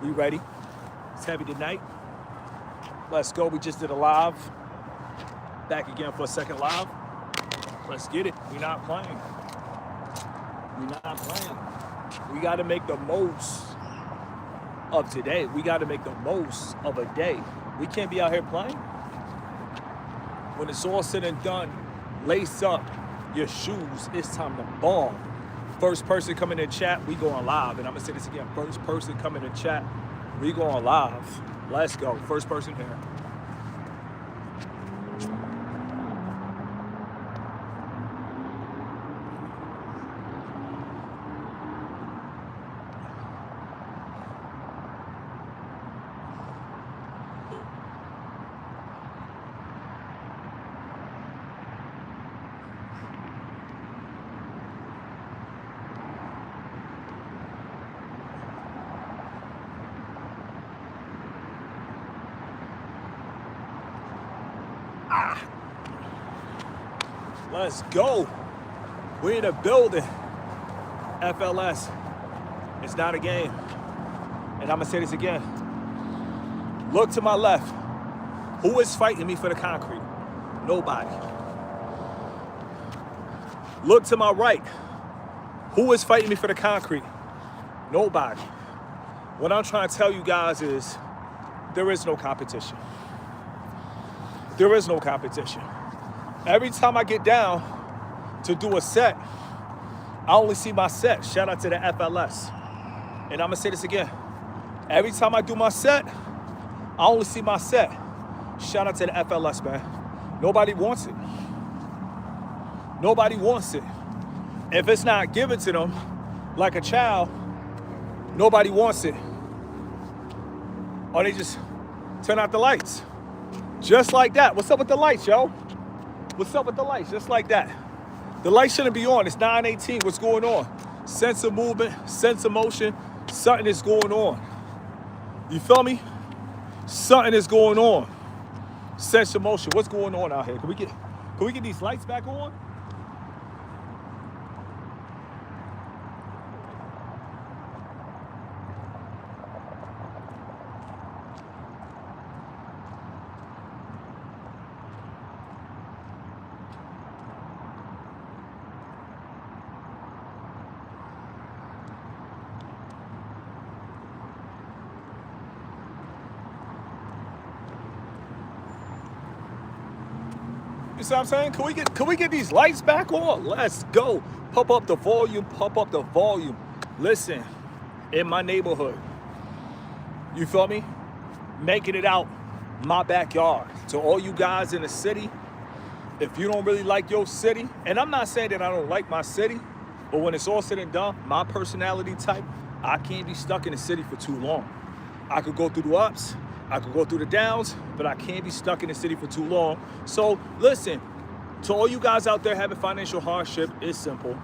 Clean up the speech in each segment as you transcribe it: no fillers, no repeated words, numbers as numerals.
We ready? It's heavy tonight. Let's go. We just did a live. Back again for a second live. Let's get it. We're not playing. We're not playing. We got to make the most of today. We got to make the most of a day. We can't be out here playing. When it's all said and done, lace up your shoes. It's time to ball. First person coming in chat, we going live. And I'm going to say this again. First person coming in chat, we going live. Let's go. First person here. Let's go. We're in a building. FLS. It's not a game. And I'm going to say this again. Look to my left. Who is fighting me for the concrete? Nobody. Look to my right. Who is fighting me for the concrete? Nobody. What I'm trying to tell you guys is there is no competition. There is no competition. Every time I get down to do a set, I only see my set. Shout out to the FLS. And I'm going to say this again. Every time I do my set, I only see my set. Shout out to the FLS, man. Nobody wants it. Nobody wants it. If it's not given to them like a child, nobody wants it. Or they just turn out the lights. Just like that. What's up with the lights, yo? What's up with the lights? Just like that. The lights shouldn't be on. It's 9:18. What's going on? Sense of movement, sense of motion. Something is going on. You feel me? Something is going on. Sense of motion. What's going on out here? Can we get these lights back on? You see what I'm saying? Can we get these lights back on? Let's go. Pump up the volume, pump up the volume. Listen, in my neighborhood, you feel me? Making it out my backyard. To all you guys in the city, if you don't really like your city, and I'm not saying that I don't like my city, but when it's all said and done, my personality type, I can't be stuck in the city for too long. I could go through the ups, I could go through the downs, but I can't be stuck in the city for too long. So listen, to all you guys out there having financial hardship, it's simple.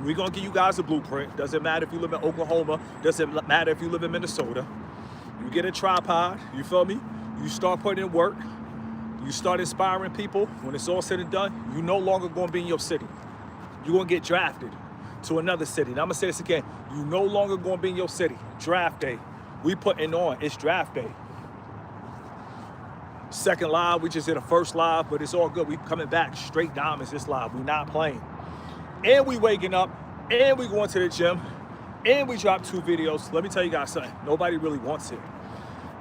We're gonna give you guys a blueprint. Doesn't matter if you live in Oklahoma, doesn't matter if you live in Minnesota. You get a tripod, you feel me? You start putting in work, you start inspiring people. When it's all said and done, you're no longer gonna be in your city. You're gonna get drafted to another city. And I'm gonna say this again, you no longer gonna be in your city. Draft day, we putting on, it's draft day. Second live, we just did a first live, but it's all good. We coming back straight diamonds this live. We not playing. And we waking up, and we going to the gym, and we dropped 2 videos. Let me tell you guys something. Nobody really wants it.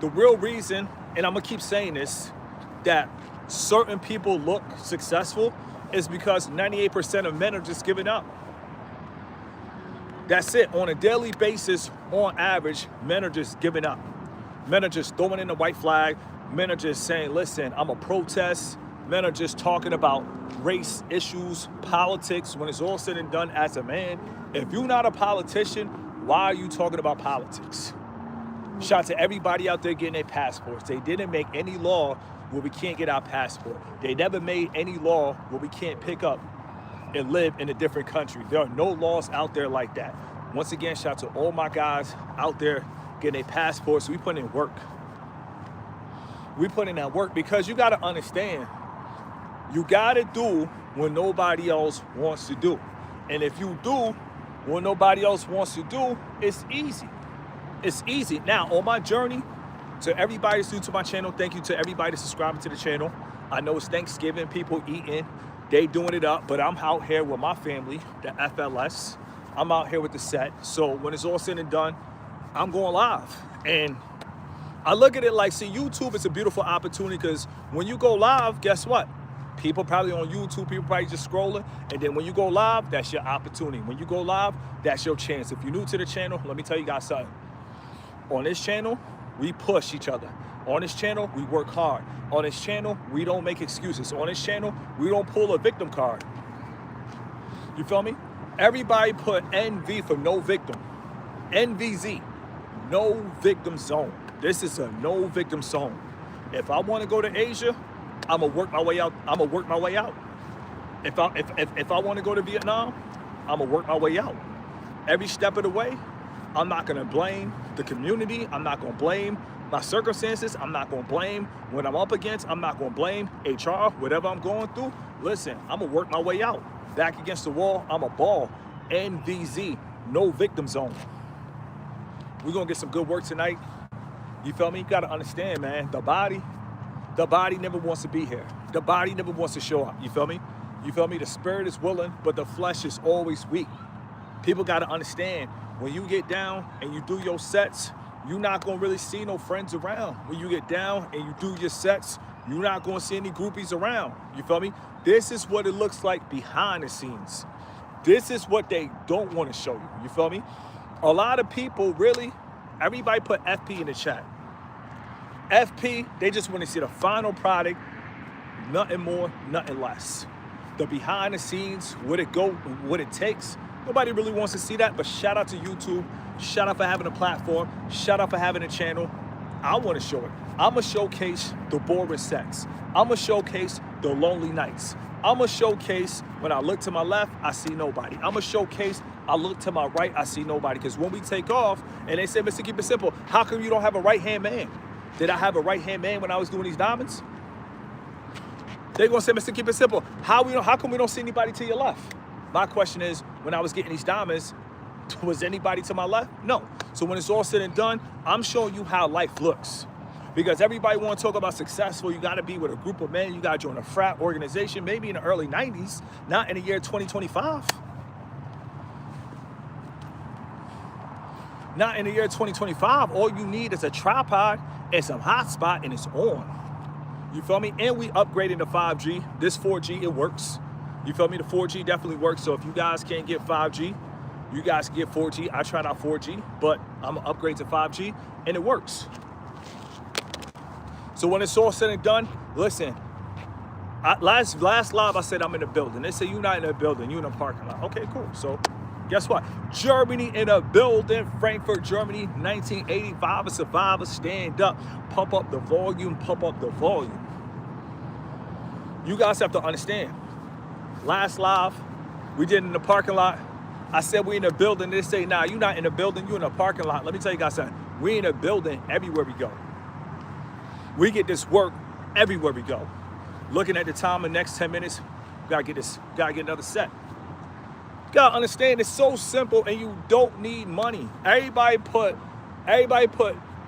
The real reason, and I'm gonna keep saying this, that certain people look successful is because 98% of men are just giving up. That's it. On a daily basis, on average, men are just giving up. Men are just throwing in the white flag. Men are just saying, listen, I'm a protest. Men are just talking about race issues, politics. When it's all said and done, as a man, if you're not a politician, why are you talking about politics? Shout out to everybody out there getting their passports. They didn't make any law where we can't get our passport. They never made any law where we can't pick up and live in a different country. There are no laws out there like that. Once again, shout out to all my guys out there getting their passports. We put in work. We put in that work because you got to understand, you got to do what nobody else wants to do. And if you do what nobody else wants to do, it's easy. It's easy. Now, on my journey, to everybody that's new to my channel, thank you to everybody that's subscribing to the channel. I know it's Thanksgiving, people eating, they doing it up, but I'm out here with my family, the FLS. I'm out here with the set. So when it's all said and done, I'm going live. And I look at it like, see, YouTube is a beautiful opportunity because when you go live, guess what? People probably on YouTube, people probably just scrolling. And then when you go live, that's your opportunity. When you go live, that's your chance. If you're new to the channel, let me tell you guys something. On this channel, we push each other. On this channel, we work hard. On this channel, we don't make excuses. On this channel, we don't pull a victim card. You feel me? Everybody put NV for no victim. NVZ, no victim zone. This is a no victim zone. If I want to go to Asia, I'm gonna work my way out. I'm gonna work my way out. If I want to go to Vietnam, I'm gonna work my way out. Every step of the way, I'm not gonna blame the community. I'm not gonna blame my circumstances. I'm not gonna blame what I'm up against. I'm not gonna blame HR, whatever I'm going through. Listen, I'm gonna work my way out. Back against the wall, I'm a ball. NVZ, no victim zone. We're gonna get some good work tonight. You feel me? You gotta understand, man, the body never wants to be here. The body never wants to show up. You feel me? You feel me? The spirit is willing, but the flesh is always weak. People gotta understand, when you get down and you do your sets, you're not gonna really see no friends around. When you get down and you do your sets, you're not gonna see any groupies around. You feel me? This is what it looks like behind the scenes. This is what they don't wanna show you. You feel me? A lot of people really, everybody put FP in the chat. FP, they just wanna see the final product, nothing more, nothing less. The behind the scenes, what it takes. Nobody really wants to see that, but shout out to YouTube. Shout out for having a platform. Shout out for having a channel. I want to show it. I'm going to showcase the boring sets. I'm going to showcase the lonely nights. I'm going to showcase when I look to my left, I see nobody. I'm going to showcase, I look to my right, I see nobody. Because when we take off, and they say, Mr. Keep It Simple, how come you don't have a right-hand man? Did I have a right-hand man when I was doing these diamonds? They're going to say, Mr. Keep It Simple, how come we don't see anybody to your left? My question is, when I was getting these diamonds, was anybody to my left? No. So when it's all said and done, I'm showing you how life looks. Because everybody want to talk about successful, you got to be with a group of men, you got to join a frat organization, maybe in the early 90s, not in the year 2025. Not in the year 2025. All you need is a tripod and some hotspot, and it's on. You feel me? And we upgraded to 5G. This 4G, it works. You feel me? The 4G definitely works. So if you guys can't get 5G, you guys can get 4G. I tried out 4G, but I'm gonna upgrade to 5G, and it works. So when it's all said and done, listen, last live I said I'm in the building. They say you're not in the building, you're in the parking lot. Okay, cool. So guess what? Germany in a building, Frankfurt, Germany, 1985, a survivor, stand up, pump up the volume, pump up the volume. You guys have to understand. Last live, we did in the parking lot. I said we in the building. They say, nah, you're not in the building, you're in the parking lot. Let me tell you guys something. We in a building everywhere we go. We get this work everywhere we go. Looking at the time in the next 10 minutes, gotta get another set. You gotta understand, it's so simple and you don't need money. Everybody put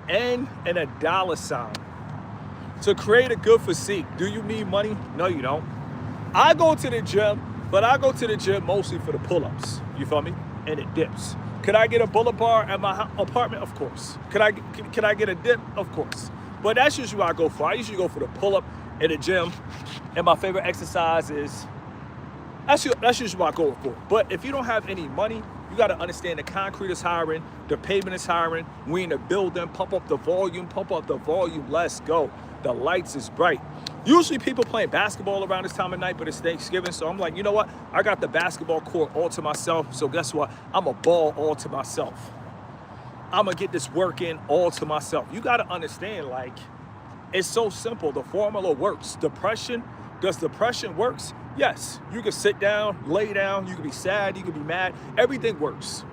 N and a dollar sign. To create a good physique, do you need money? No, you don't. I go to the gym, but I go to the gym mostly for the pull-ups. You feel me? And the dips. Could I get a bullet bar at my apartment? Of course. Could I get a dip? Of course. But that's usually what I go for. I usually go for the pull-up in the gym. And my favorite exercise is, that's usually what I go for. But if you don't have any money, you got to understand the concrete is hiring, the pavement is hiring, we in the building, pump up the volume, let's go. The lights is bright. Usually people playing basketball around this time of night, but it's Thanksgiving, so I'm like, you know what? I got the basketball court all to myself, so guess what? I'm a ball all to myself. I'm gonna get this work in all to myself. You gotta understand, like, it's so simple. The formula works. Does depression works? Yes. You can sit down, lay down, you can be sad, you can be mad. Everything works.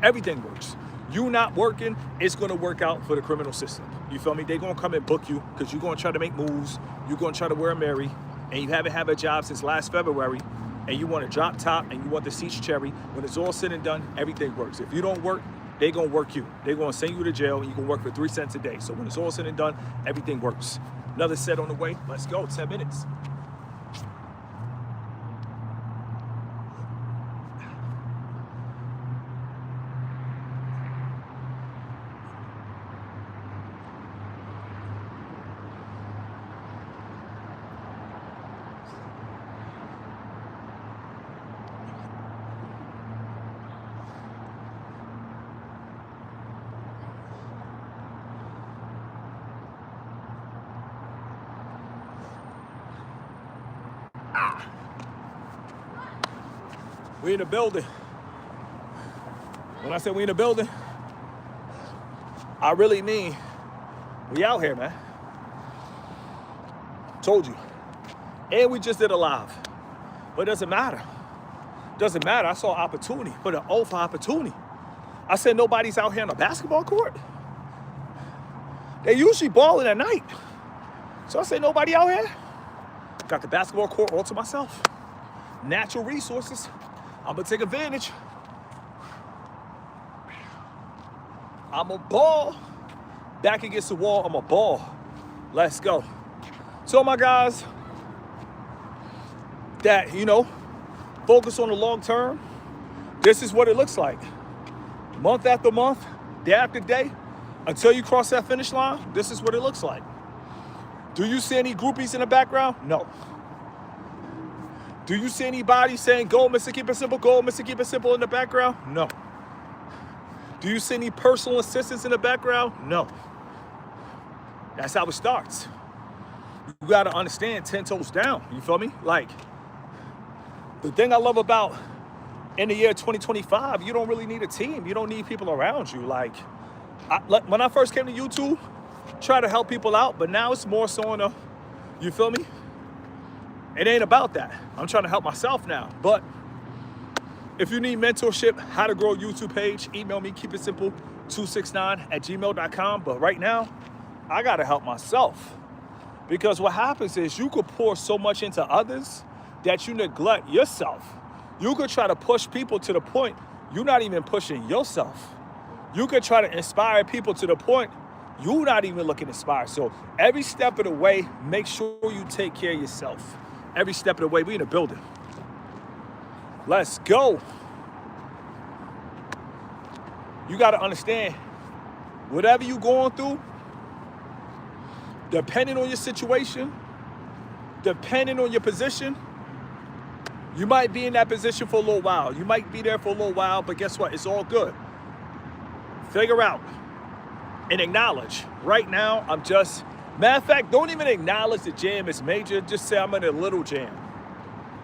Everything works. You not working, it's gonna work out for the criminal system. You feel me? They're gonna come and book you because you're gonna try to make moves, you're gonna try to wear a Mary, and you haven't had a job since last February, and you want to drop top and you want the seats cherry. When it's all said and done, everything works. If you don't work, they're going to work you. They're going to send you to jail, and you can work for 3 cents a day. So when it's all said and done, everything works. Another set on the way. Let's go. 10 minutes. We in the building. When I say we in the building, I really mean we out here, man. Told you. And we just did a live. But it doesn't matter. Doesn't matter. I saw opportunity. Put an O for opportunity. I said nobody's out here on a basketball court. They usually balling at night. So I said nobody out here. Got the basketball court all to myself. Natural resources. I'm gonna take advantage. I'm a ball. Back against the wall, I'm a ball. Let's go. So my guys, that, focus on the long term. This is what it looks like. Month after month, day after day, until you cross that finish line, this is what it looks like. Do you see any groupies in the background? No. Do you see anybody saying, go, Mr. Keep It Simple, go, Mr. Keep It Simple in the background? No. Do you see any personal assistants in the background? No. That's how it starts. You got to understand 10 toes down. You feel me? Like, the thing I love about in the year 2025, you don't really need a team. You don't need people around you. Like when I first came to YouTube, try to help people out, but now it's more so on a, you feel me? It ain't about that. I'm trying to help myself now. But if you need mentorship, how to grow a YouTube page, email me, keepitsimple269@gmail.com. But right now, I got to help myself. Because what happens is you could pour so much into others that you neglect yourself. You could try to push people to the point you're not even pushing yourself. You could try to inspire people to the point you're not even looking inspired. So every step of the way, make sure you take care of yourself. Every step of the way, we in the building. Let's go. You got to understand, whatever you're going through, depending on your situation, depending on your position, you might be in that position for a little while. You might be there for a little while, but guess what? It's all good. Figure out and acknowledge. Right now, I'm just, matter of fact, don't even acknowledge the jam is major. Just say I'm in a little jam.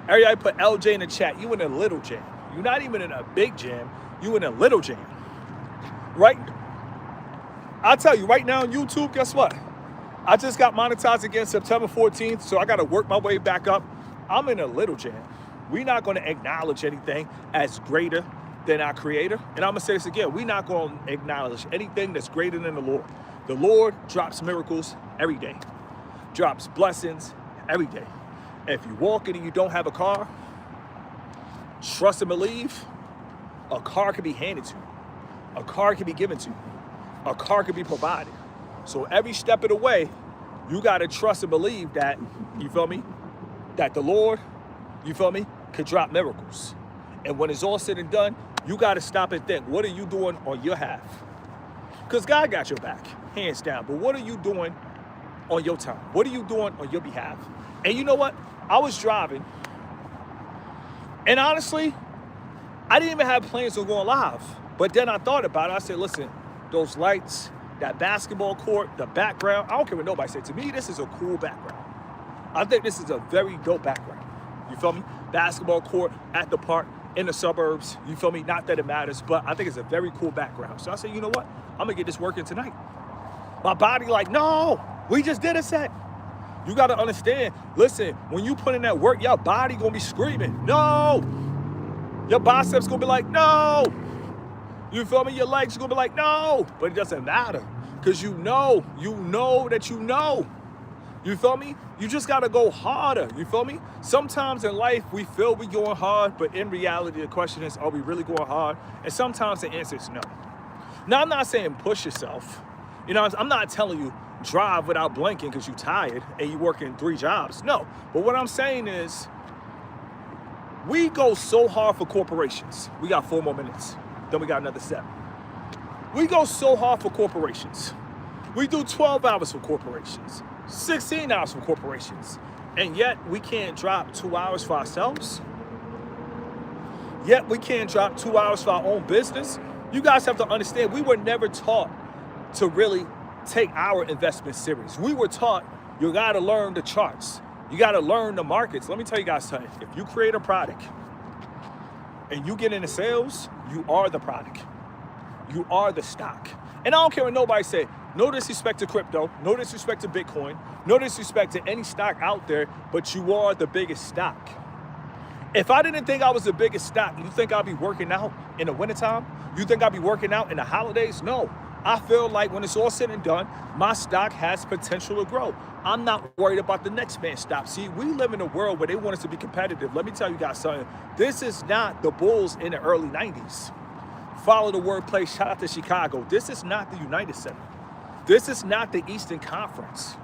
Everybody put LJ in the chat. You in a little jam. You're not even in a big jam. You in a little jam. Right? I'll tell you, right now on YouTube, guess what? I just got monetized again September 14th, so I got to work my way back up. I'm in a little jam. We're not going to acknowledge anything as greater than our Creator. And I'm going to say this again. We're not going to acknowledge anything that's greater than the Lord. The Lord drops miracles every day. Drops blessings every day. If you're walking and you don't have a car, trust and believe, a car can be handed to you. A car can be given to you. A car can be provided. So every step of the way, you got to trust and believe that, you feel me, that the Lord, you feel me, could drop miracles. And when it's all said and done, you got to stop and think, what are you doing on your half? Because God got your back, hands down. But what are you doing on your time? What are you doing on your behalf? And you know what? I was driving. And honestly, I didn't even have plans on going live. But then I thought about it. I said, listen, those lights, that basketball court, the background, I don't care what nobody said. To me, this is a cool background. I think this is a very dope background. You feel me? Basketball court at the park in the suburbs. You feel me? Not that it matters, but I think it's a very cool background. So I said, you know what? I'm going to get this working tonight. My body like, no, we just did a set. You got to understand, listen, when you put in that work, your body going to be screaming, no. Your biceps going to be like, no. You feel me? Your legs going to be like, no. But it doesn't matter because you know that you know. You feel me? You just got to go harder. You feel me? Sometimes in life, we feel we going hard, but in reality, the question is, are we really going hard? And sometimes the answer is no. Now, I'm not saying push yourself. You know, I'm not telling you drive without blinking because you're tired and you're working 3 jobs. No. But what I'm saying is we go so hard for corporations. We got 4 more minutes. Then we got another set. We go so hard for corporations. We do 12 hours for corporations, 16 hours for corporations. And yet we can't drop 2 hours for ourselves. Yet we can't drop 2 hours for our own business. You guys have to understand, we were never taught to really take our investment serious. We were taught you got to learn the charts. You got to learn the markets. Let me tell you guys something. If you create a product and you get into sales, you are the product. You are the stock. And I don't care what nobody say. No disrespect to crypto. No disrespect to Bitcoin. No disrespect to any stock out there, but you are the biggest stock. If I didn't think I was the biggest stock, you think I'd be working out in the wintertime? You think I'd be working out in the holidays? No. I feel like when it's all said and done, my stock has potential to grow. I'm not worried about the next man's stock. See, we live in a world where they want us to be competitive. Let me tell you guys something. This is not the Bulls in the early 90s. Follow the wordplay. Shout out to Chicago. This is not the United Center. This is not the Eastern Conference.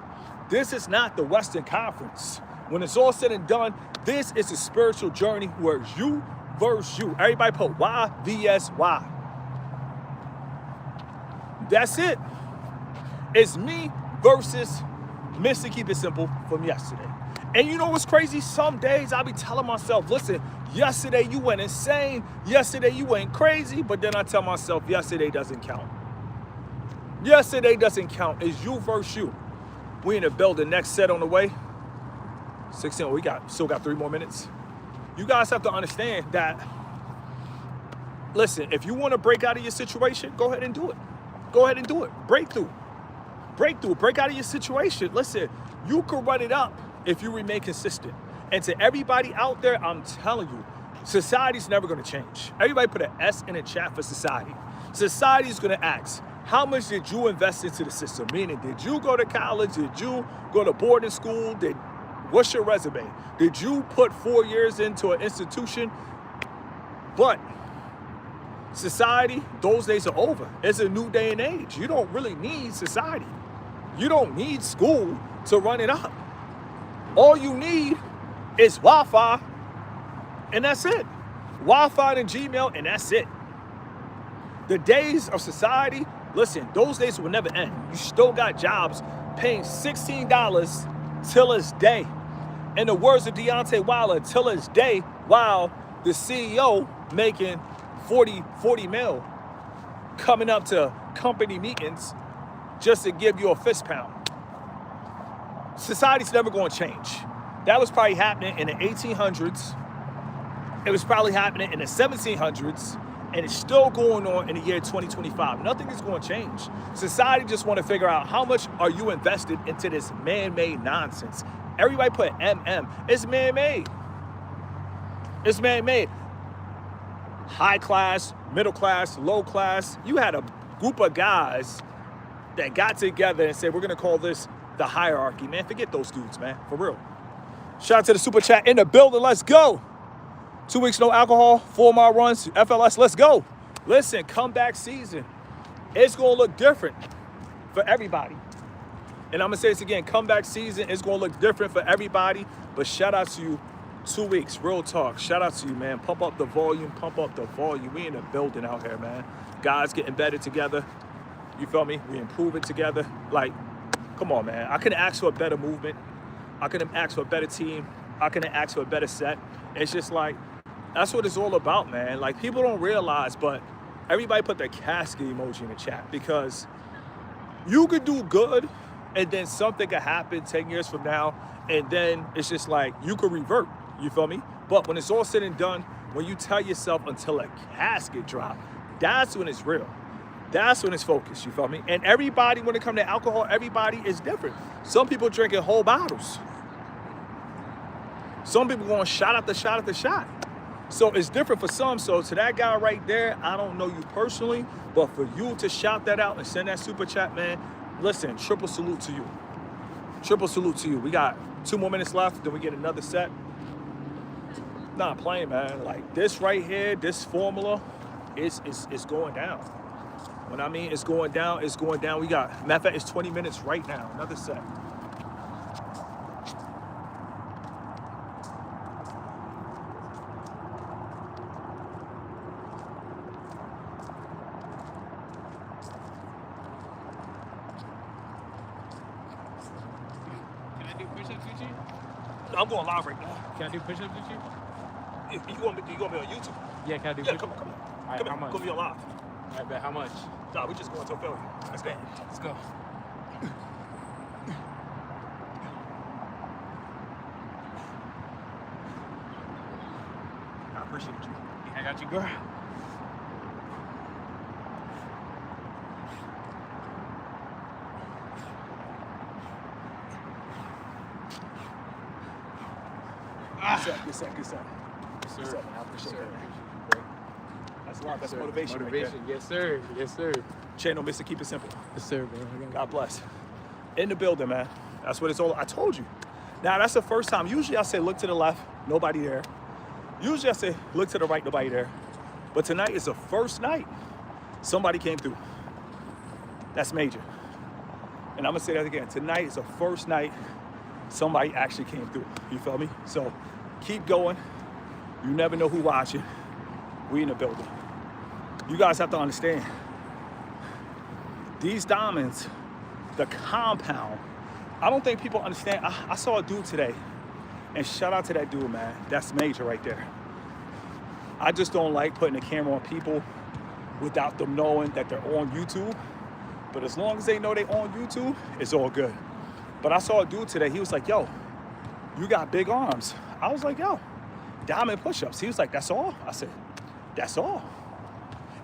This is not the Western Conference. When it's all said and done, this is a spiritual journey where you versus you. Everybody put Y vs Y. That's it. It's me versus Mr. Keep It Simple from yesterday. And you know what's crazy? Some days I'll be telling myself, listen, yesterday you went insane. Yesterday you went crazy. But then I tell myself, yesterday doesn't count. Yesterday doesn't count. It's you versus you. We in the building. Next set on the way. 16. We still got 3 more minutes. You guys have to understand that, listen, if you want to break out of your situation, go ahead and do it. Go ahead and do it. Breakthrough. Break out of your situation. Listen, you can run it up if you remain consistent. And to everybody out there, I'm telling you, society's never going to change. Everybody put an S in the chat for society. Society's going to ask, how much did you invest into the system? Meaning, did you go to college? Did you go to boarding school? What's your resume? Did you put 4 years into an institution? But society, those days are over. It's a new day and age. You don't really need society. You don't need school to run it up. All you need is Wi-Fi, and that's it. Wi-Fi and Gmail, and that's it. The days of society, listen, those days will never end. You still got jobs paying $16 till this day. In the words of Deontay Wilder, till this day, while the CEO making 40 mil coming up to company meetings just to give you a fist pound. Society's never going to change. That was probably happening in the 1800s. It was probably happening in the 1700s. And it's still going on in the year 2025. Nothing is going to change. Society just want to figure out how much are you invested into this man-made nonsense. Everybody put MM. It's man-made. It's man-made. High class, middle class, low class. You had a group of guys that got together and said, we're going to call this the hierarchy. Man, forget those dudes, man. For real. Shout out to the super chat in the building. Let's go. 2 weeks, no alcohol, 4-mile runs, FLS, let's go. Listen, comeback season. It's going to look different for everybody. And I'm going to say this again, comeback season is going to look different for everybody. But shout out to you, 2 weeks, real talk. Shout out to you, man. Pump up the volume, pump up the volume. We in the building out here, man. Guys getting better together. You feel me? We improve it together. Like, come on, man. I couldn't ask for a better movement. I couldn't ask for a better team. I couldn't ask for a better set. It's just like, that's what it's all about, man. Like, people don't realize, but everybody put the casket emoji in the chat, because you could do good and then something could happen 10 years from now, and then it's just like you could revert, you feel me? But when it's all said and done, when you tell yourself until a casket drop, that's when it's real. That's when it's focused, you feel me? And everybody, when it comes to alcohol, everybody is different. Some people drinking whole bottles. Some people going shot after shot after shot. So it's different for some. So to that guy right there, I don't know you personally, but for you to shout that out and send that super chat, man, listen, triple salute to you. Triple salute to you. We got 2 more minutes left, then we get another set. Not playing, man. Like, this right here, this formula, is going down. When I mean it's going down, it's going down. We got, matter of fact, it's 20 minutes right now. Another set. Can I do push-ups with you? I'm going live right now. Can I do push-ups with you? You gonna be on YouTube? Yeah, can I do Yeah, push-ups? come on. All right, Come how on, much? go be on live. All right, bet. How much? Nah, we just going to Philly. Let's go. Let's go. I appreciate you. I got you, girl. Good set. Yes, sir. Good set, man. I appreciate Sir, that. appreciate you, That's a lot. That's bro. motivation. Motivation. Yes, sir. Yes, sir. Channel, Mr. Keep It Simple. Yes, sir, bro. God bless. In the building, man. That's what it's all. I told you. Now that's the first time. Usually I say look to the left, nobody there. Usually I say look to the right, nobody there. But tonight is the first night somebody came through. That's major. And I'm gonna say that again. Tonight is the first night somebody actually came through. You feel me? So keep going. You never know who watching. We in the building. You guys have to understand. These diamonds, the compound, I don't think people understand. I saw a dude today, and shout out to that dude, man. That's major right there. I just don't like putting a camera on people without them knowing that they're on YouTube. But as long as they know they're on YouTube, it's all good. But I saw a dude today, he was like, yo, you got big arms. I was like, yo, diamond push-ups. He was like, that's all? I said, that's all.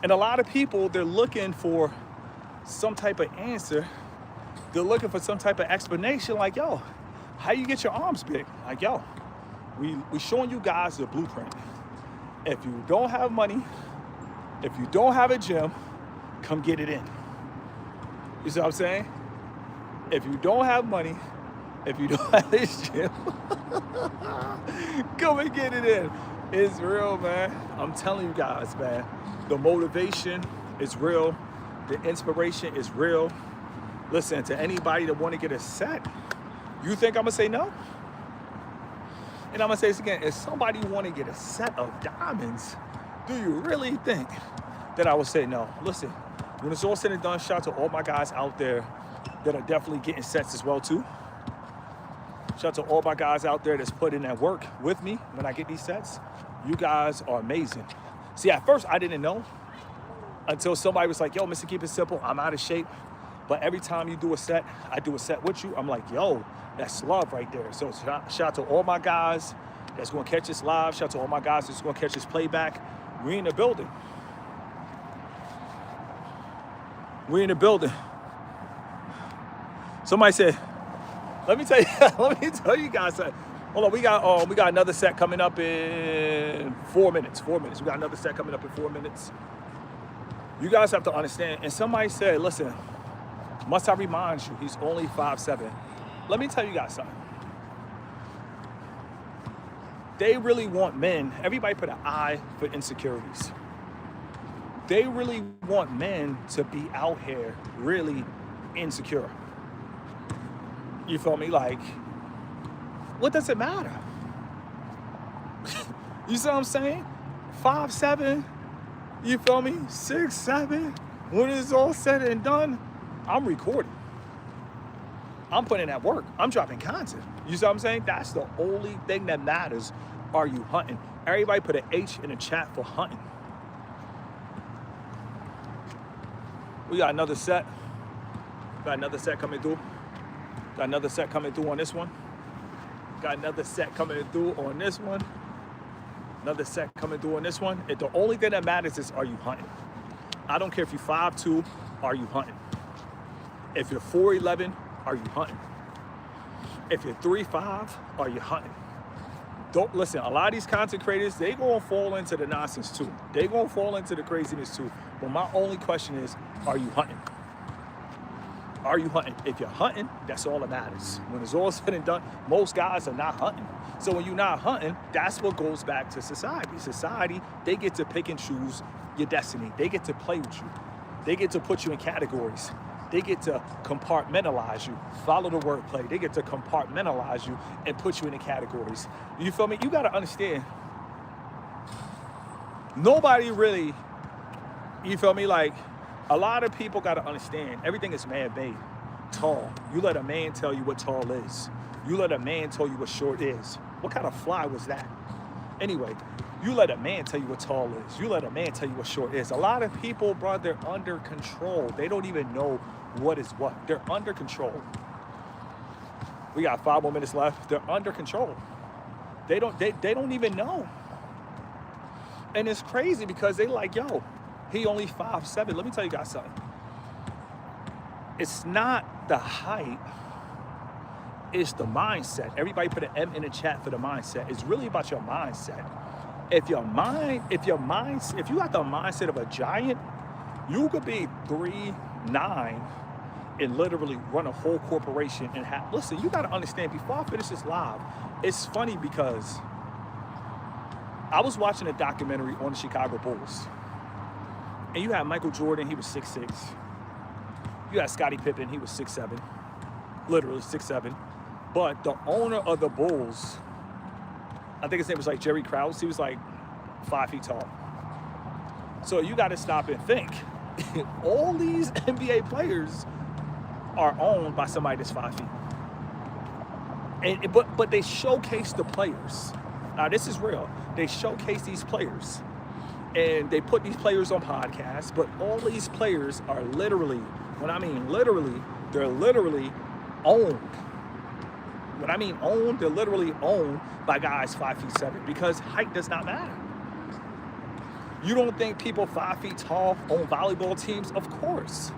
And a lot of people, they're looking for some type of answer. They're looking for some type of explanation like, yo, how you get your arms big? Like, yo, we showing you guys the blueprint. If you don't have money, if you don't have a gym, come get it in. You see what I'm saying? If you don't have money, if you don't have a gym, come and get it in. It's real, man. I'm telling you guys, man. The motivation is real. The inspiration is real. Listen, to anybody that want to get a set, you think I'm going to say no? And I'm going to say this again. If somebody want to get a set of diamonds, do you really think that I would say no? Listen, when it's all said and done, shout out to all my guys out there that are definitely getting sets as well, too. Shout out to all my guys out there that's putting that work with me when I get these sets. You guys are amazing. See, at first, I didn't know until somebody was like, yo, Mr. Keep It Simple, I'm out of shape. But every time you do a set, I do a set with you. I'm like, yo, that's love right there. So shout out to all my guys that's going to catch this live. Shout out to all my guys that's going to catch this playback. We in the building. We in the building. Somebody said, let me tell you guys something. Hold on, we got another set coming up in 4 minutes. 4 minutes. We got another set coming up in 4 minutes. You guys have to understand. And somebody said, listen, must I remind you, he's only 5'7". Let me tell you guys something. They really want men. Everybody put an eye for insecurities. They really want men to be out here really insecure. You feel me? Like, what does it matter? You see what I'm saying? 5'7", you feel me? 6'7". When it's all said and done, I'm recording. I'm putting in that work. I'm dropping content. You see what I'm saying? That's the only thing that matters. Are you hunting? Everybody put an H in the chat for hunting. We got another set. Got another set coming through. Got another set coming through on this one. Got another set coming through on this one. Another set coming through on this one. The only thing that matters is, are you hunting? I don't care if you're 5'2", are you hunting? If you're 4'11", are you hunting? If you're 3'5", are you hunting? Don't listen, a lot of these content creators, they gonna fall into the nonsense too. They gonna fall into the craziness too. But my only question is, are you hunting? Are you hunting? If you're hunting, that's all that matters. When it's all said and done, most guys are not hunting. So when you're not hunting, that's what goes back to society. Society, they get to pick and choose your destiny. They get to play with you. They get to put you in categories. They get to compartmentalize you. Follow the wordplay. They get to compartmentalize you and put you in the categories. You feel me? You got to understand, nobody really, you feel me? Like, a lot of people got to understand, everything is man-made. Tall. You let a man tell you what tall is. You let a man tell you what short is. What kind of fly was that? Anyway, you let a man tell you what tall is. You let a man tell you what short is. A lot of people, bro, they're under control. They don't even know what is what. They're under control. We got 5 more minutes left. They're under control. They don't even know. And it's crazy because they like, yo, he only 5'7". Let me tell you guys something. It's not the height, it's the mindset. Everybody put an M in the chat for the mindset. It's really about your mindset. If you got the mindset of a giant, you could be 3'9" and literally run a whole corporation and have, listen, you gotta understand, before I finish this live, it's funny because I was watching a documentary on the Chicago Bulls. And you had Michael Jordan, he was 6'6". You had Scottie Pippen, he was 6'7", literally 6'7". But the owner of the Bulls, I think his name was like Jerry Krause, he was like 5 feet tall. So you got to stop and think. All these NBA players are owned by somebody that's 5 feet. But they showcase the players. Now this is real. They showcase these players. And they put these players on podcasts, but all these players are literally, when I mean literally, they're literally owned. When I mean owned, they're literally owned by guys 5'7", because height does not matter. You don't think people 5 feet tall own volleyball teams? Of course.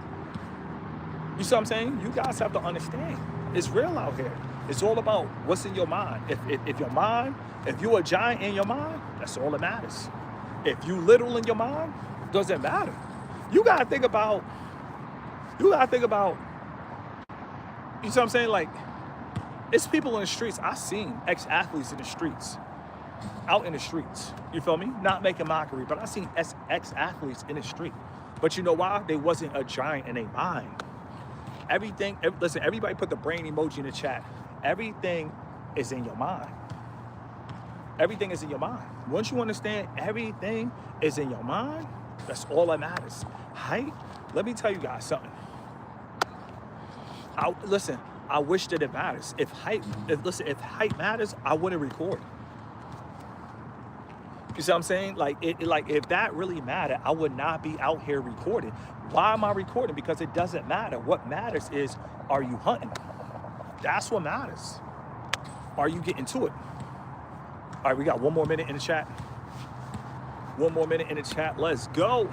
You see what I'm saying? You guys have to understand. It's real out here. It's all about what's in your mind. If your mind, if you're a giant in your mind, that's all that matters. If you literal in your mind, doesn't matter. You gotta think about, you see what I'm saying? Like, it's people in the streets. I've seen ex-athletes in the streets, out in the streets. You feel me? Not making mockery, but I've seen ex-athletes in the street. But you know why? They wasn't a giant in their mind. Listen, everybody put the brain emoji in the chat. Everything is in your mind. Everything is in your mind. Once you understand everything is in your mind, that's all that matters. Height, let me tell you guys something. Listen, I wish that it matters. If height matters, I wouldn't record. You see what I'm saying? Like if that really mattered, I would not be out here recording. Why am I recording? Because it doesn't matter. What matters is, are you hunting? That's what matters. Are you getting to it? All right, we got 1 more minute in the chat. 1 more minute in the chat. Let's go.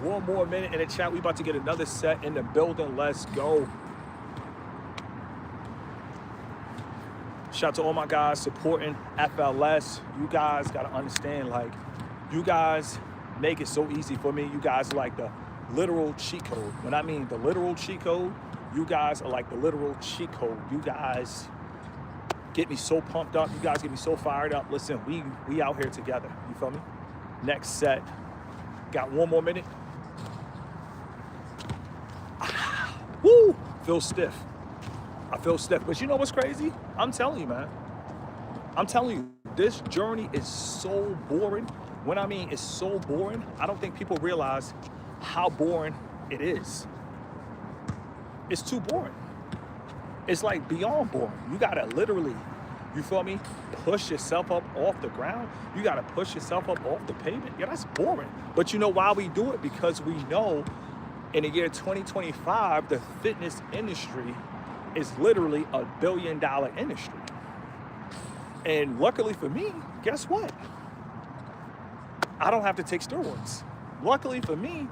1 more minute in the chat. We about to get another set in the building. Let's go. Shout out to all my guys supporting FLS. You guys got to understand, like, you guys make it so easy for me. You guys are like the literal cheat code. When I mean the literal cheat code, you guys are like the literal cheat code. You guys get me so pumped up. You guys get me so fired up. Listen, we out here together. You feel me? Next set. Got 1 more minute. Woo! Feel stiff. I feel stiff. But you know what's crazy? I'm telling you, man. I'm telling you, this journey is so boring. When I mean it's so boring, I don't think people realize how boring it is. It's too boring. It's like beyond boring. You gotta literally, you feel me, push yourself up off the ground. You gotta push yourself up off the pavement. Yeah, that's boring. But you know why we do it? Because we know in the year 2025, the fitness industry is literally a $1 billion industry. And luckily for me, guess what? I don't have to take steroids. Luckily for me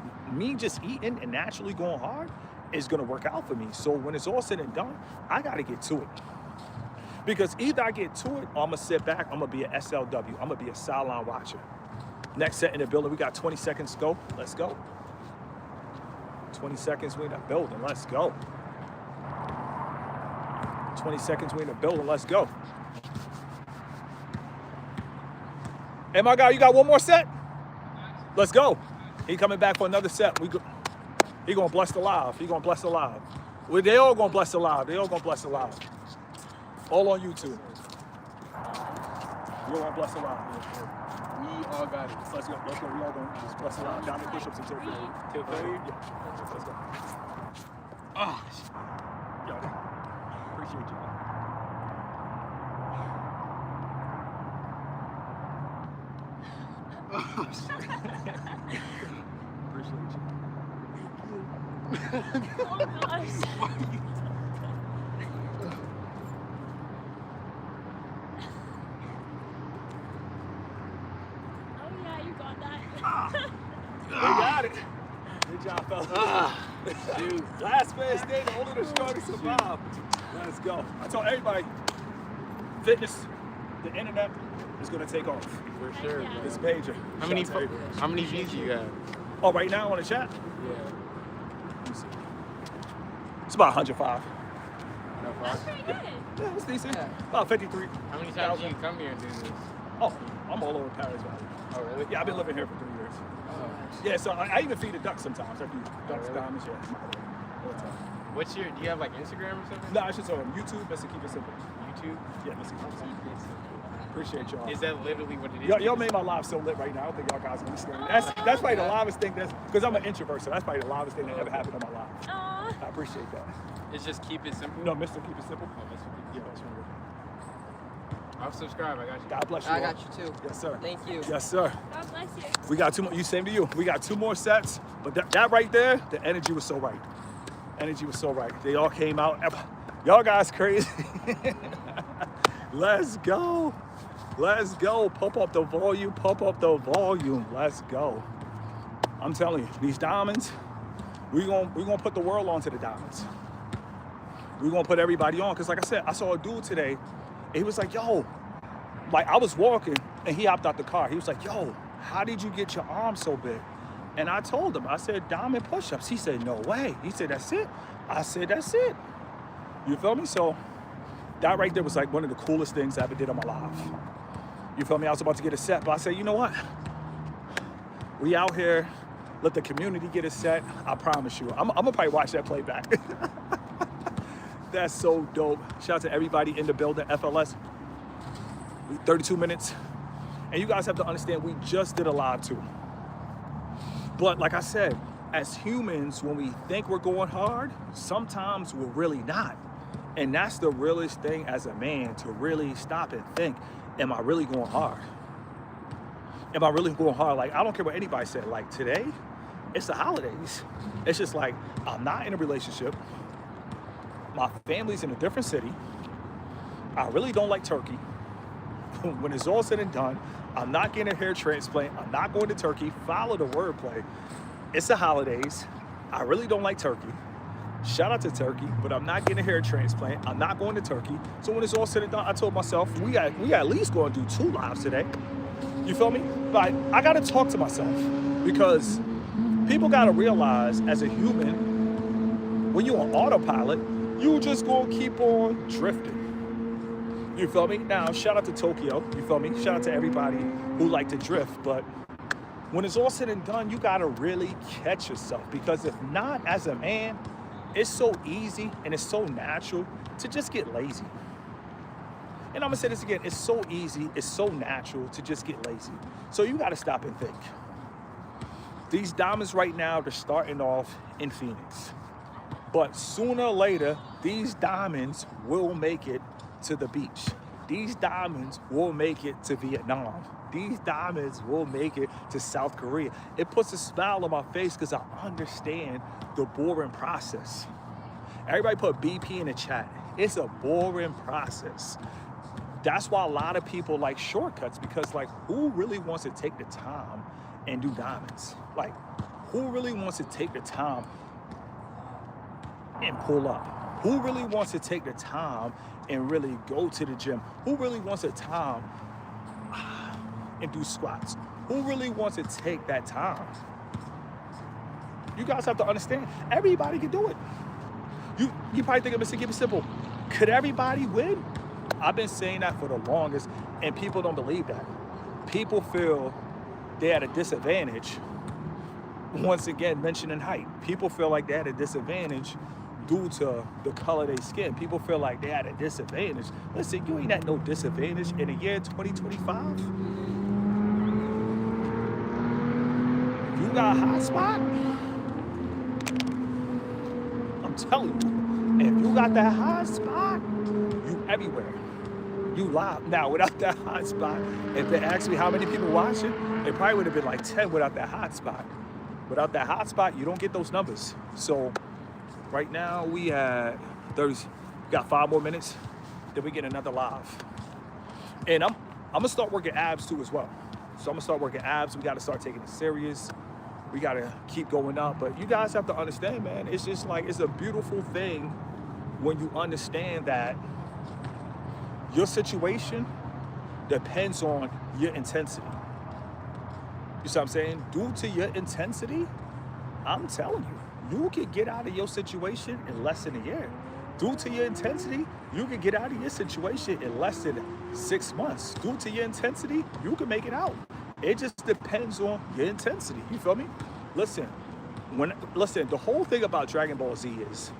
just eating and naturally going hard is gonna work out for me. So when it's all said and done, I gotta get to it. Because either I get to it or I'm gonna sit back, I'm gonna be an SLW, I'm gonna be a sideline watcher. Next set in the building, we got 20 seconds to go. Let's go. 20 seconds, we in the building, let's go. 20 seconds, we in the building, let's go. Hey, my guy, you got 1 more set? Let's go. He coming back for another set. We go. He gonna bless the live. He gonna bless the live. Well, they all gonna bless the live. They all gonna bless the live. All on YouTube. You gonna bless the live. We all got it. Let's go. Let's go. We all gonna just bless the live. Diamond push-ups until 30. Till 30? Yeah. Let's go. Ah, Yo, appreciate you. Appreciate you. Oh gosh. Oh yeah, you got that. We got it. Good job, fellas. dude. Last man standing, only the strongest survive. Let's go. I told everybody, fitness, the internet is gonna take off. For sure, Yeah. bro. It's major. How many Shout out to everybody. how many views you got? Oh, right now on the chat? Yeah. Let me see. It's about 105. No That's problem. pretty good. Yeah, it's decent. Yeah. About 53. How many times do you come here and do this? Oh, I'm all over Paris Valley. Oh, really? Yeah, I've been living here for 3 years. Oh. Yeah, so I even feed the ducks sometimes. I do ducks, really? diamonds, yeah. All the time. What's your, do you have like Instagram or something? No, it's just on YouTube. Mr. Keep It Simple. YouTube? Yeah, Mr. Keep It Simple. Appreciate y'all. Is that literally what it is? Y'all made my live so lit right now. I don't think y'all guys understand. That's probably the livest thing because I'm an introvert, so that's probably the livest thing that ever happened on my live. Aw. I appreciate that. It's just keep it simple. No, Mr. Keep It Simple. Oh, that's what Yeah, it that's is. right. I'll subscribe. I got you. God bless you. I all. got you too. Yes, sir. Thank you. Yes, sir. God bless you. We got two more. You same to you. We got 2 more sets, but that right there, the energy was so right. Energy was so right. They all came out. Y'all guys crazy. Let's go. Let's go. Pump up the volume. Pump up the volume. Let's go. I'm telling you, these diamonds, we gonna put the world onto the diamonds. We're gonna put everybody on. Cause like I said, I saw a dude today, and he was like, yo, like I was walking and he hopped out the car. He was like, yo, how did you get your arm so big? And I told him, I said, diamond push-ups. He said, no way. He said, that's it. I said, that's it. You feel me? So that right there was like one of the coolest things I ever did on my life. You feel me? I was about to get a set, but I said, you know what? We out here, let the community get a set. I promise you. I'm gonna probably watch that play back. That's so dope. Shout out to everybody in the building, FLS. 32 minutes. And you guys have to understand, we just did a live too. But like I said, as humans, when we think we're going hard, sometimes we're really not. And that's the realest thing as a man, to really stop and think, am I really going hard? Am I really going hard? Like, I don't care what anybody said. Like today, it's the holidays. It's just like, I'm not in a relationship. My family's in a different city. I really don't like turkey. When it's all said and done, I'm not getting a hair transplant. I'm not going to Turkey. Follow the wordplay. It's the holidays. I really don't like turkey. Shout out to Turkey, but I'm not getting a hair transplant. I'm not going to Turkey. So when it's all said and done, I told myself, we at least going to do 2 lives today. You feel me? But I got to talk to myself, because people got to realize, as a human, when you're on autopilot, you just going to keep on drifting. You feel me? Now, shout out to Tokyo. You feel me? Shout out to everybody who like to drift. But when it's all said and done, you got to really catch yourself, because if not, as a man, it's so easy and it's so natural to just get lazy. And I'm gonna say this again, it's so easy, it's so natural to just get lazy. So you gotta stop and think. These diamonds right now, they're starting off in Phoenix. But sooner or later, these diamonds will make it to the beach. These diamonds will make it to Vietnam. These diamonds will make it to South Korea. It puts a smile on my face because I understand the boring process. Everybody put BP in the chat. It's a boring process. That's why a lot of people like shortcuts, because like, who really wants to take the time and do diamonds? Like, who really wants to take the time and pull up? Who really wants to take the time and really go to the gym? Who really wants the time and do squats? Who really wants to take that time? You guys have to understand, everybody can do it. You probably think Mr. Keep It Simple. Could everybody win? I've been saying that for the longest, and people don't believe that. People feel they're at a disadvantage once again, mentioning height. People feel like they're at a disadvantage due to the color of their skin. People feel like they're at a disadvantage. Listen, you ain't at no disadvantage in the year 2025. You got a hot spot? I'm telling you, if you got that hot spot, you everywhere. You live. Now, without that hot spot, if they asked me how many people watching, it probably would have been like 10 without that hot spot. Without that hot spot, you don't get those numbers. So right now we at 30, we got 5 more minutes, then we get another live. And I'm gonna start working abs too as well. So I'm gonna start working abs. We gotta start taking it serious. We gotta keep going up. But you guys have to understand, man, it's just like, it's a beautiful thing when you understand that your situation depends on your intensity. You see what I'm saying? Due to your intensity, I'm telling you, you can get out of your situation in less than a year. Due to your intensity, you can get out of your situation in less than 6 months. Due to your intensity, you can make it out. It just depends on your intensity. You feel me? Listen, the whole thing about Dragon Ball Z is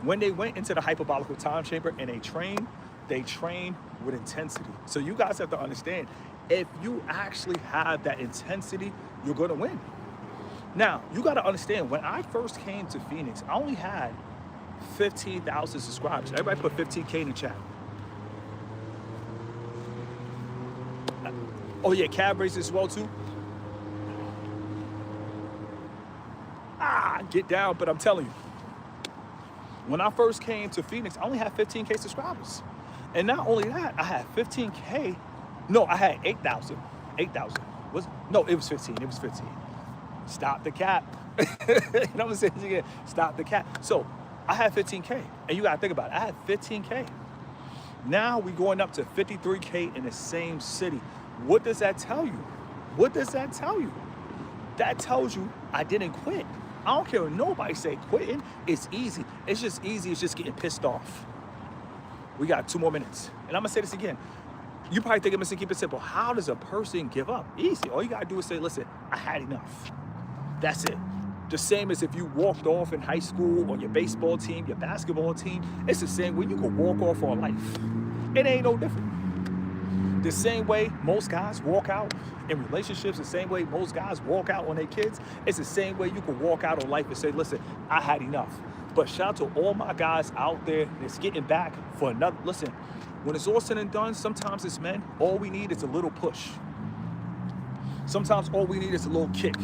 when they went into the hyperbolical time chamber and they train with intensity. So you guys have to understand, if you actually have that intensity, you're gonna win. Now, you gotta understand, when I first came to Phoenix, I only had 15,000 subscribers. Everybody put 15K in the chat. Oh yeah, cab races as well too. Get down, but I'm telling you, when I first came to Phoenix, I only had 15K subscribers. And not only that, I had 15K. No, I had 8,000. 8,000. No, it was 15. It was 15. Stop the cap. You know what I'm saying? Again, stop the cap. So I had 15K. And you got to think about it. I had 15K. Now we're going up to 53K in the same city. What does that tell you? What does that tell you? That tells you I didn't quit. I don't care what nobody say quitting. It's easy. It's just easy. It's just getting pissed off. We got 2 more minutes. And I'm gonna say this again. You probably think I'm gonna keep it simple. How does a person give up? Easy. All you gotta do is say, listen, I had enough. That's it. The same as if you walked off in high school on your baseball team, your basketball team. It's the same way you can walk off on life. It ain't no different. The same way most guys walk out in relationships, the same way most guys walk out on their kids, it's the same way you can walk out on life and say, listen, I had enough. But shout out to all my guys out there that's getting back for another. Listen, when it's all said and done, sometimes as men, all we need is a little push. Sometimes all we need is a little kick.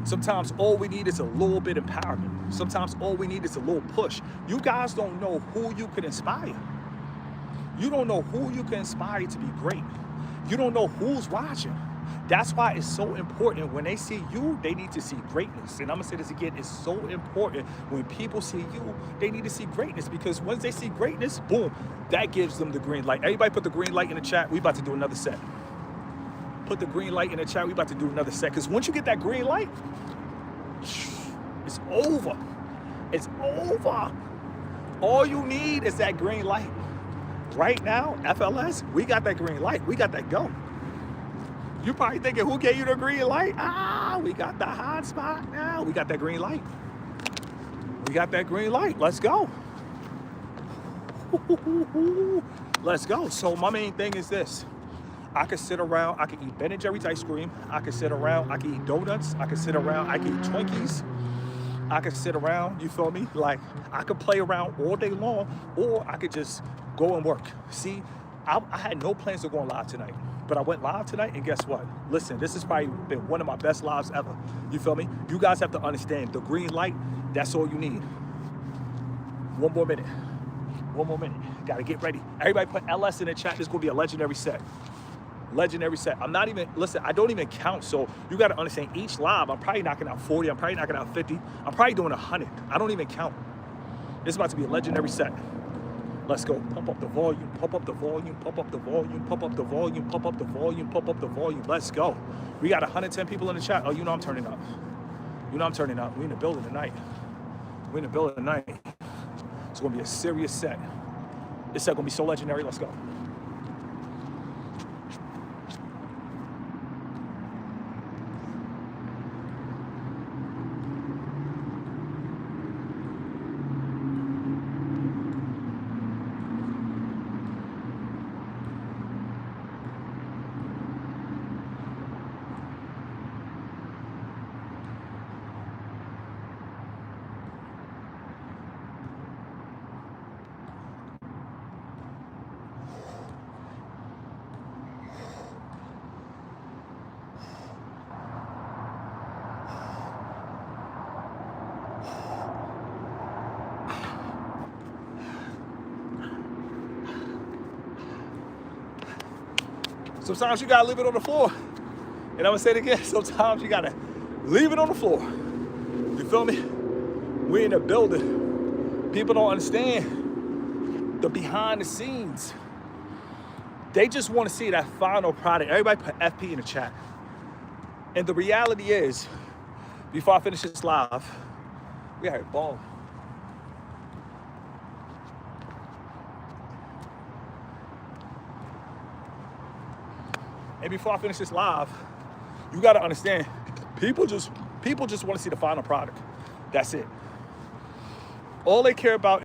Sometimes all we need is a little bit of empowerment. Sometimes all we need is a little push. You guys don't know who you can inspire. You don't know who you can inspire to be great. You don't know who's watching. That's why it's so important when they see you, they need to see greatness. And I'm gonna say this again, it's so important when people see you, they need to see greatness, because once they see greatness, boom, that gives them the green light. Everybody put the green light in the chat. We about to do another set. Put the green light in the chat. We about to do another set. Because once you get that green light, it's over. It's over. All you need is that green light. Right now, FLS, we got that green light. We got that go. You probably thinking, who gave you the green light? We got the hot spot now. We got that green light. We got that green light. Let's go. Let's go. So my main thing is this. I could sit around, I could eat Ben & Jerry's ice cream. I could sit around, I could eat donuts. I could sit around, I could eat Twinkies. I could sit around, you feel me? Like, I could play around all day long, or I could just go and work. See, I had no plans of going live tonight, but I went live tonight, and guess what? Listen, this has probably been one of my best lives ever. You feel me? You guys have to understand, the green light, that's all you need. 1 more minute. 1 more minute. Gotta get ready. Everybody put LS in the chat. This is gonna be a legendary set. Legendary set. I'm not even, listen, I don't even count, so you gotta understand, each live, I'm probably knocking out 40, I'm probably knocking out 50, I'm probably doing 100. I don't even count. This is about to be a legendary set. Let's go. Pump up the volume, pump up the volume, pump up the volume, pump up the volume, pump up the volume, pump up the volume. Let's go. We got 110 people in the chat. Oh, you know I'm turning up. You know I'm turning up. We in the building tonight. We in the building tonight. It's gonna be a serious set. This set gonna be so legendary. Let's go. Sometimes you gotta leave it on the floor. And I'm gonna say it again, sometimes you gotta leave it on the floor. You feel me? We in a building. People don't understand the behind the scenes. They just wanna see that final product. Everybody put FP in the chat. And the reality is, before I finish this live, we had a ball. And before I finish this live, you gotta understand, people just want to see the final product. That's it. All they care about